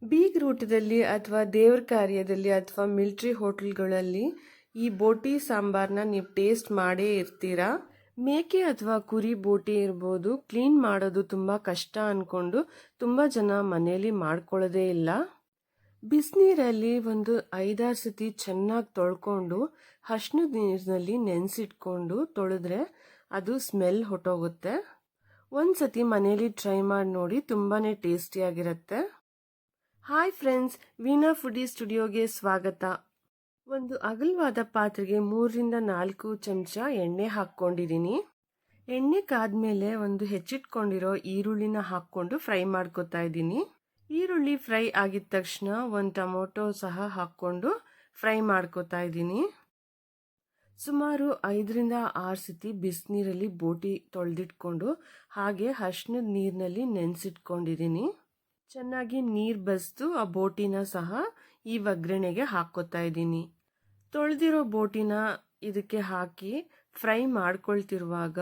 ಬೀಗ್ರೂಟದಲ್ಲಿ ಅಥವಾ ದೇವ್ರ ಕಾರ್ಯದಲ್ಲಿ ಅಥವಾ ಮಿಲ್ಟ್ರಿ ಹೋಟೆಲ್ಗಳಲ್ಲಿ ಈ ಬೋಟಿ ಸಾಂಬಾರನ್ನ ನೀವು ಟೇಸ್ಟ್ ಮಾಡೇ ಇರ್ತೀರಾ. ಮೇಕೆ ಅಥವಾ ಕುರಿ ಬೋಟಿ ಇರ್ಬೋದು, ಕ್ಲೀನ್ ಮಾಡೋದು ತುಂಬ ಕಷ್ಟ ಅಂದ್ಕೊಂಡು ತುಂಬ ಜನ ಮನೆಯಲ್ಲಿ ಮಾಡ್ಕೊಳ್ಳೋದೇ ಇಲ್ಲ. ಬಿಸಿನೀರಲ್ಲಿ ಒಂದು 5-6 ಸತಿ ಚೆನ್ನಾಗಿ ತೊಳ್ಕೊಂಡು ಅರಿಶಿಣದ ನೀರಿನಲ್ಲಿ ನೆನೆಸಿಟ್ಕೊಂಡು ತೊಳೆದ್ರೆ ಅದು ಸ್ಮೆಲ್ ಹೊಟ್ಟೋಗುತ್ತೆ. ಒಂದು ಸತಿ ಮನೇಲಿ ಟ್ರೈ ಮಾಡಿ ನೋಡಿ, ತುಂಬಾ ಟೇಸ್ಟಿಯಾಗಿರುತ್ತೆ. ಹಾಯ್ ಫ್ರೆಂಡ್ಸ್, ವೀಣಾ ಫುಡಿ ಸ್ಟುಡಿಯೋಗೆ ಸ್ವಾಗತ. ಒಂದು ಅಗಲವಾದ ಪಾತ್ರೆಗೆ 3-4 ಚಮಚ ಎಣ್ಣೆ ಹಾಕ್ಕೊಂಡಿದ್ದೀನಿ. ಎಣ್ಣೆ ಕಾದ್ಮೇಲೆ ಒಂದು ಹೆಚ್ಚಿಟ್ಕೊಂಡಿರೋ ಈರುಳ್ಳಿನ ಹಾಕ್ಕೊಂಡು ಫ್ರೈ ಮಾಡ್ಕೊತಾ ಇದ್ದೀನಿ. ಈರುಳ್ಳಿ ಫ್ರೈ ಆಗಿದ ತಕ್ಷಣ ಒಂದು ಟೊಮೊಟೊ ಸಹ ಹಾಕ್ಕೊಂಡು ಫ್ರೈ ಮಾಡ್ಕೊತಾ ಇದ್ದೀನಿ. ಸುಮಾರು 5-6 ಸತಿ ಬಿಸಿನೀರಲ್ಲಿ ಬೋಟಿ ತೊಳೆದಿಟ್ಕೊಂಡು ಹಾಗೆ ಅರಿಶಿಣದ ನೀರಿನಲ್ಲಿ ನೆನೆಸಿಟ್ಕೊಂಡಿದ್ದೀನಿ. ಚೆನ್ನಾಗಿ ನೀರು ಬಸಿದು ಆ ಬೋಟಿನ ಸಹ ಈ ಒಗ್ಗರಣೆಗೆ ಹಾಕ್ಕೋತಾ ಇದ್ದೀನಿ. ತೊಳೆದಿರೋ ಬೋಟಿನ ಇದಕ್ಕೆ ಹಾಕಿ ಫ್ರೈ ಮಾಡ್ಕೊಳ್ತಿರುವಾಗ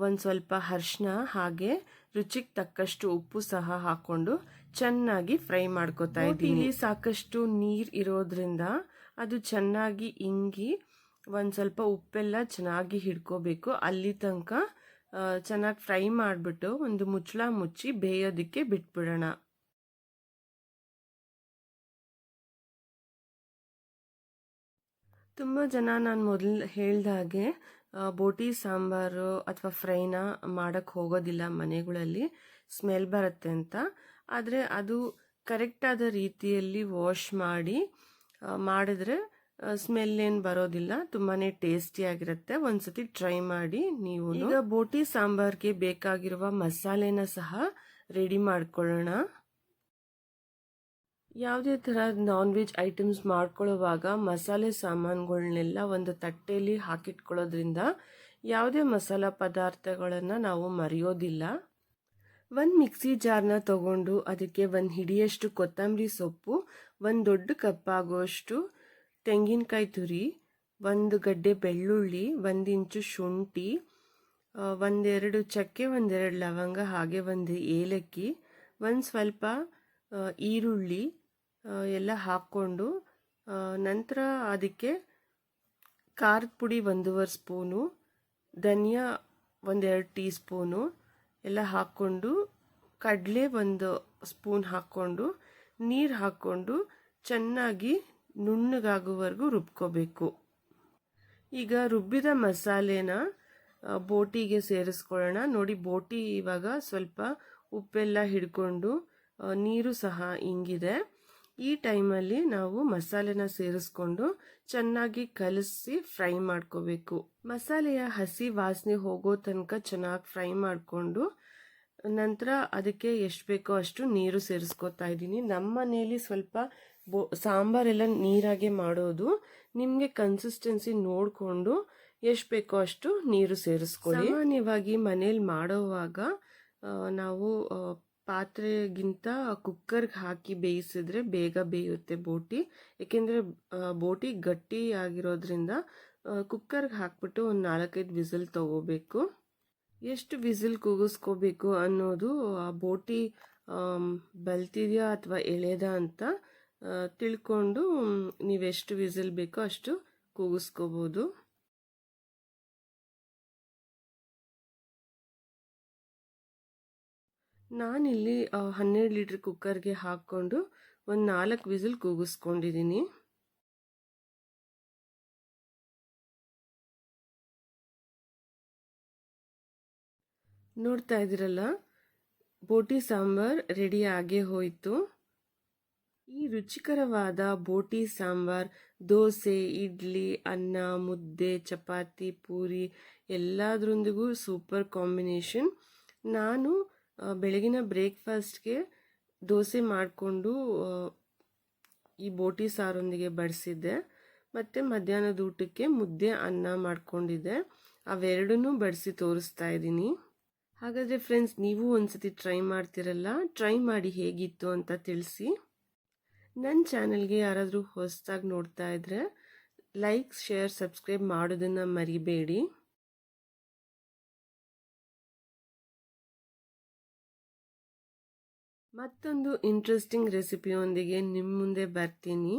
ಒಂದು ಸ್ವಲ್ಪ ಅರಿಶಿನ ಹಾಗೆ ರುಚಿಗೆ ತಕ್ಕಷ್ಟು ಉಪ್ಪು ಸಹ ಹಾಕ್ಕೊಂಡು ಚೆನ್ನಾಗಿ ಫ್ರೈ ಮಾಡ್ಕೊತಾ ಇದ್ದೀನಿ. ಸಾಕಷ್ಟು ನೀರು ಇರೋದ್ರಿಂದ ಅದು ಚೆನ್ನಾಗಿ ಇಂಗಿ ಒಂದು ಸ್ವಲ್ಪ ಉಪ್ಪೆಲ್ಲ ಚೆನ್ನಾಗಿ ಹಿಡ್ಕೋಬೇಕು. ಅಲ್ಲಿ ತನಕ ಚೆನ್ನಾಗಿ ಫ್ರೈ ಮಾಡಿಬಿಟ್ಟು ಒಂದು ಮುಚ್ಚಳ ಮುಚ್ಚಿ ಬೇಯೋದಕ್ಕೆ ಬಿಟ್ಬಿಡೋಣ. ತುಂಬ ಜನ ನಾನು ಮೊದಲು ಹೇಳ್ದಾಗೆ ಬೋಟಿ ಸಾಂಬಾರು ಅಥವಾ ಫ್ರೈನ ಮಾಡೋಕ್ಕೆ ಹೋಗೋದಿಲ್ಲ ಮನೆಗಳಲ್ಲಿ, ಸ್ಮೆಲ್ ಬರುತ್ತೆ ಅಂತ. ಆದರೆ ಅದು ಕರೆಕ್ಟಾದ ರೀತಿಯಲ್ಲಿ ವಾಶ್ ಮಾಡಿ ಮಾಡಿದ್ರೆ ಸ್ಮೆಲ್ ಏನು ಬರೋದಿಲ್ಲ, ತುಂಬಾ ಟೇಸ್ಟಿಯಾಗಿರುತ್ತೆ. ಒಂದ್ಸತಿ ಟ್ರೈ ಮಾಡಿ ನೀವು. ಈಗ ಬೋಟಿ ಸಾಂಬಾರ್ಗೆ ಬೇಕಾಗಿರುವ ಮಸಾಲೆನ ಸಹ ರೆಡಿ ಮಾಡ್ಕೊಳ್ಳೋಣ. ಯಾವುದೇ ಥರ ನಾನ್ ವೆಜ್ ಐಟಮ್ಸ್ ಮಾಡ್ಕೊಳ್ಳೋವಾಗ ಮಸಾಲೆ ಸಾಮಾನುಗಳನ್ನೆಲ್ಲ ಒಂದು ತಟ್ಟೆಯಲ್ಲಿ ಹಾಕಿಟ್ಕೊಳ್ಳೋದ್ರಿಂದ ಯಾವುದೇ ಮಸಾಲ ಪದಾರ್ಥಗಳನ್ನು ನಾವು ಮರೆಯೋದಿಲ್ಲ. ಒಂದು ಮಿಕ್ಸಿ ಜಾರ್ನ ತಗೊಂಡು ಅದಕ್ಕೆ ಒಂದು ಹಿಡಿಯಷ್ಟು ಕೊತ್ತಂಬರಿ ಸೊಪ್ಪು, ಒಂದು ದೊಡ್ಡ ಕಪ್ಪಾಗುವಷ್ಟು ತೆಂಗಿನಕಾಯಿ ತುರಿ, ಒಂದು ಗಡ್ಡೆ ಬೆಳ್ಳುಳ್ಳಿ, 1 ಇಂಚು ಶುಂಠಿ, 1-2 ಚಕ್ಕೆ, 1-2 ಲವಂಗ, ಹಾಗೆ 1 ಏಲಕ್ಕಿ, ಒಂದು ಸ್ವಲ್ಪ ಈರುಳ್ಳಿ ಎಲ್ಲ ಹಾಕ್ಕೊಂಡು ನಂತರ ಅದಕ್ಕೆ ಖಾರದ ಪುಡಿ 1.5 ಸ್ಪೂನು, ಧನಿಯಾ 1-2 ಟೀ ಸ್ಪೂನು ಎಲ್ಲ ಹಾಕ್ಕೊಂಡು, ಕಡಲೆ 1 ಸ್ಪೂನ್ ಹಾಕ್ಕೊಂಡು ನೀರು ಹಾಕ್ಕೊಂಡು ಚೆನ್ನಾಗಿ ನುಣ್ಣಗಾಗುವವರೆಗೂ ರುಬ್ಕೋಬೇಕು. ಈಗ ರುಬ್ಬಿದ ಮಸಾಲೆನ ಬೋಟಿಗೆ ಸೇರಿಸ್ಕೊಳ್ಳೋಣ. ನೋಡಿ, ಬೋಟಿ ಇವಾಗ ಸ್ವಲ್ಪ ಉಪ್ಪೆಲ್ಲ ಹಿಡ್ಕೊಂಡು ನೀರು ಸಹ ಇಂಗಿದೆ. ಈ ಟೈಮಲ್ಲಿ ನಾವು ಮಸಾಲೆನ ಸೇರಿಸ್ಕೊಂಡು ಚೆನ್ನಾಗಿ ಕಲಸಿ ಫ್ರೈ ಮಾಡ್ಕೋಬೇಕು. ಮಸಾಲೆಯ ಹಸಿ ವಾಸನೆ ಹೋಗೋ ತನಕ ಚೆನ್ನಾಗಿ ಫ್ರೈ ಮಾಡಿಕೊಂಡು ನಂತರ ಅದಕ್ಕೆ ಎಷ್ಟು ಬೇಕೋ ಅಷ್ಟು ನೀರು ಸೇರಿಸ್ಕೊತಾ ಇದ್ದೀನಿ. ನಮ್ಮ ಮನೆಯಲ್ಲಿ ಸ್ವಲ್ಪ ಸಾಂಬಾರೆಲ್ಲ ನೀರಾಗೆ ಮಾಡೋದು. ನಿಮಗೆ ಕನ್ಸಿಸ್ಟೆನ್ಸಿ ನೋಡಿಕೊಂಡು ಎಷ್ಟು ಬೇಕೋ ಅಷ್ಟು ನೀರು ಸೇರಿಸ್ಕೊಳ್ಳಿ. ಸಾಮಾನ್ಯವಾಗಿ ಮನೇಲಿ ಮಾಡೋವಾಗ ನಾವು ಪಾತ್ರೆಗಿಂತ ಕುಕ್ಕರ್ಗೆ ಹಾಕಿ ಬೇಯಿಸಿದ್ರೆ ಬೇಗ ಬೇಯುತ್ತೆ ಬೋಟಿ. ಏಕೆಂದರೆ ಬೋಟಿ ಗಟ್ಟಿ ಆಗಿರೋದ್ರಿಂದ ಕುಕ್ಕರ್ಗೆ ಹಾಕ್ಬಿಟ್ಟು ಒಂದು 4-5 ವಿಸಿಲ್ ತಗೋಬೇಕು. ಎಷ್ಟು ವಿಸಿಲ್ ಕೂಗಿಸ್ಕೋಬೇಕು ಅನ್ನೋದು ಆ ಬೋಟಿ ಬಲ್ತಿದೆಯಾ ಅಥವಾ ಎಳೆದ ಅಂತ ತಿಳ್ಕೊಂಡು ನೀವೆಷ್ಟು ವಿಸಿಲ್ ಬೇಕೋ ಅಷ್ಟು ಕೂಗಿಸ್ಕೋಬೋದು. ನಾನಿಲ್ಲಿ 12 ಲೀಟ್ರ್ ಕುಕ್ಕರ್ಗೆ ಹಾಕ್ಕೊಂಡು ಒಂದು 4 ವಿಸಿಲ್ ಕೂಗಿಸ್ಕೊಂಡಿದ್ದೀನಿ. ನೋಡ್ತಾ ಇದ್ದೀರಲ್ಲ, ಬೋಟಿ ಸಾಂಬಾರ್ ರೆಡಿ ಆಗೇ ಹೋಯಿತು. ಈ ರುಚಿಕರವಾದ ಬೋಟಿ ಸಾಂಬಾರ್ ದೋಸೆ, ಇಡ್ಲಿ, ಅನ್ನ, ಮುದ್ದೆ, ಚಪಾತಿ, ಪೂರಿ ಎಲ್ಲದರೊಂದಿಗೂ ಸೂಪರ್ ಕಾಂಬಿನೇಷನ್. ನಾನು ಬೆಳಗಿನ ಬ್ರೇಕ್ಫಾಸ್ಟ್ಗೆ ದೋಸೆ ಮಾಡಿಕೊಂಡು ಈ ಬೋಟಿ ಸಾರೊಂದಿಗೆ ಬಡಿಸಿದ್ದೆ. ಮತ್ತು ಮಧ್ಯಾಹ್ನದ ಊಟಕ್ಕೆ ಮುದ್ದೆ, ಅನ್ನ ಮಾಡ್ಕೊಂಡಿದ್ದೆ. ಅವೆರಡನ್ನೂ ಬಡಿಸಿ ತೋರಿಸ್ತಾ ಇದ್ದೀನಿ. ಹಾಗಾದರೆ ಫ್ರೆಂಡ್ಸ್, ನೀವು ಒಂದ್ಸತಿ ಟ್ರೈ ಮಾಡ್ತಿರಲ್ಲ, ಟ್ರೈ ಮಾಡಿ ಹೇಗಿತ್ತು ಅಂತ ತಿಳಿಸಿ. ನನ್ನ ಚಾನಲ್ಗೆ ಯಾರಾದರೂ ಹೊಸದಾಗಿ ನೋಡ್ತಾ ಇದ್ದರೆ ಲೈಕ್, ಶೇರ್, ಸಬ್ಸ್ಕ್ರೈಬ್ ಮಾಡೋದನ್ನು ಮರಿಬೇಡಿ. ಮತ್ತೊಂದು ಇಂಟ್ರೆಸ್ಟಿಂಗ್ ರೆಸಿಪಿಯೊಂದಿಗೆ ನಿಮ್ಮ ಮುಂದೆ ಬರ್ತೀನಿ.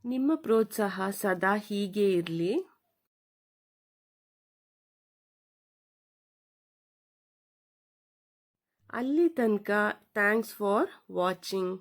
ನಿಮ್ಮ ಪ್ರೋತ್ಸಾಹ ಸದಾ ಹೀಗೆ ಇರಲಿ. ಅಲ್ಲಿ ತನಕ ಥ್ಯಾಂಕ್ಸ್ ಫಾರ್ ವಾಚಿಂಗ್.